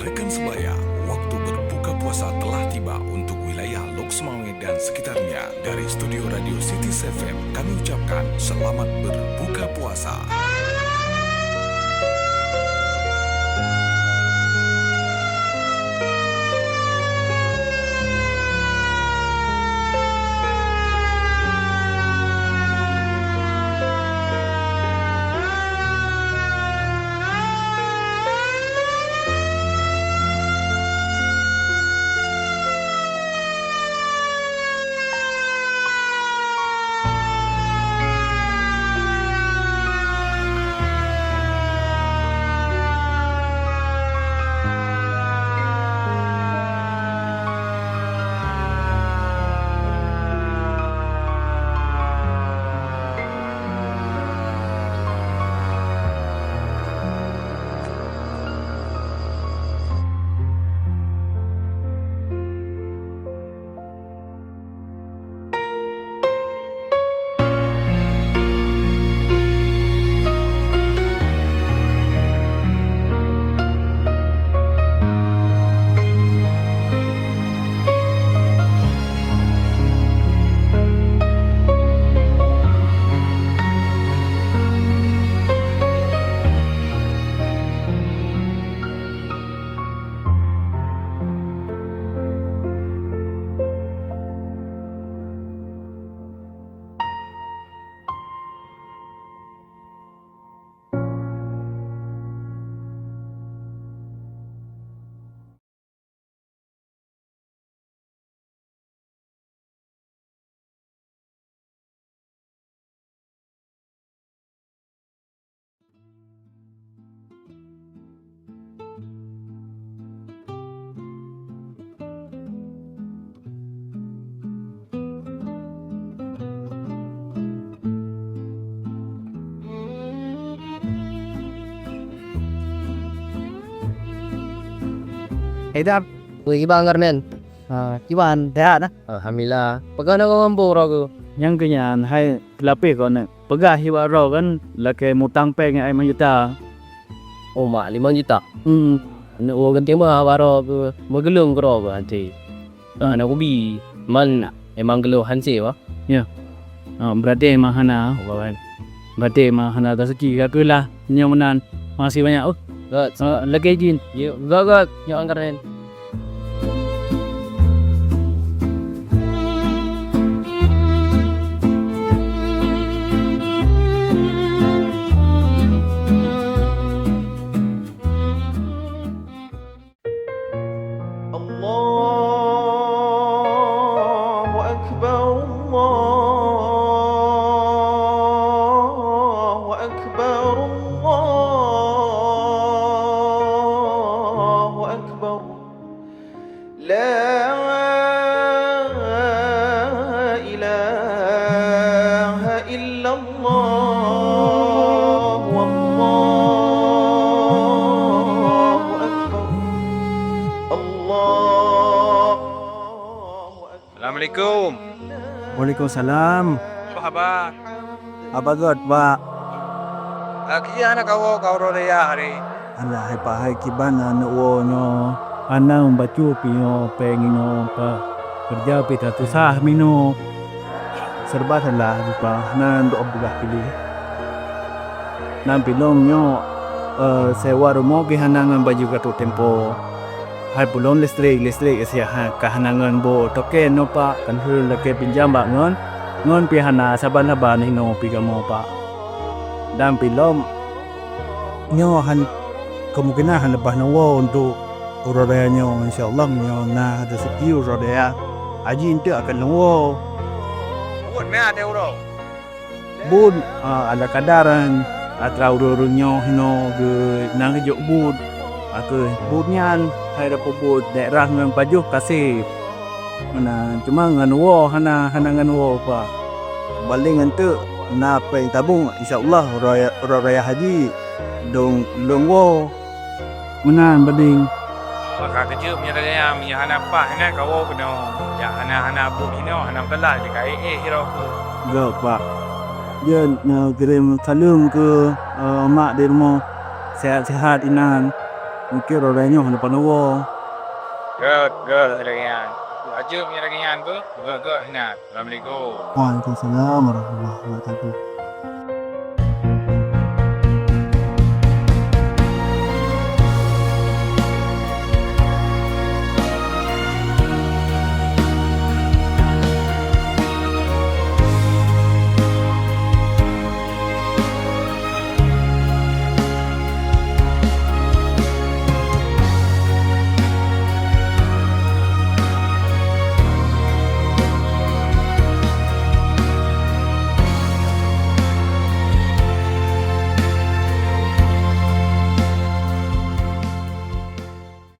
Rekan sebaya, waktu berbuka puasa telah tiba untuk wilayah Lok Semawe dan sekitarnya. Dari studio Radio City FM, kami ucapkan selamat berbuka puasa. Hidep, gimana Karnain? Gimana? Sehat? Alhamdulillah. Pagka nakamampo ko. Yang ganyan, hay lapik ko na. Pagka hiwa raw kan, laki mutang peng ay majuta. Oh, mak 5 juta. Ganti mo waro magelung ko raw nanti. Nak ubi man emang geluh hansi wa. Berarti emang hana. Berarti emang hana rezeki kakulah. Nyamunan masih banyak. Lagi jin. Gak, yang Karnain. Assalamualaikum. Waalaikumsalam. Apa khabar? Abagot ba? Kaya anak kau rodaya hari. Ala hay pa hay kibana no nyo. Ana bacu pino pengino pa. Kerja pita tu sah mino. Serba salah pa nan do bulah pilih. Nan pilom nyo sewa rumah ke hanangan baju katu tempo. Hai pulon listrik sia kahanangan bo token no pa kan hul lake pinjam ba ngon pi hana saban haban hino pi kamo pa dan pilom nyo han kemungkinan han lepas nawo untuk urodaya nyo insyaallah nyo na rezeki urodaya aji inte akan nawo Buat me ada uro. bun ada kadaran atra urunyo hino ge nang jok bud aku budnyan hai da pobut daerah ngan pajuh kasih mana cuma ngan wo hana ngan wo pa baling ante na pe tabung insyaallah raya haji dong wo menan bading Maka kerja punya raya punya hana pa hana kau kena ya hana bu hino hana belah dekat hiro ku. ga pa dia na kirim salam ke mak di rumah sehat-sehat inan Mikir orangnya depan Allah. Good lagi. Aja punya lagi tu. Good. Nah. Assalamualaikum. Waalaikumsalam warahmatullahi wabarakatuh.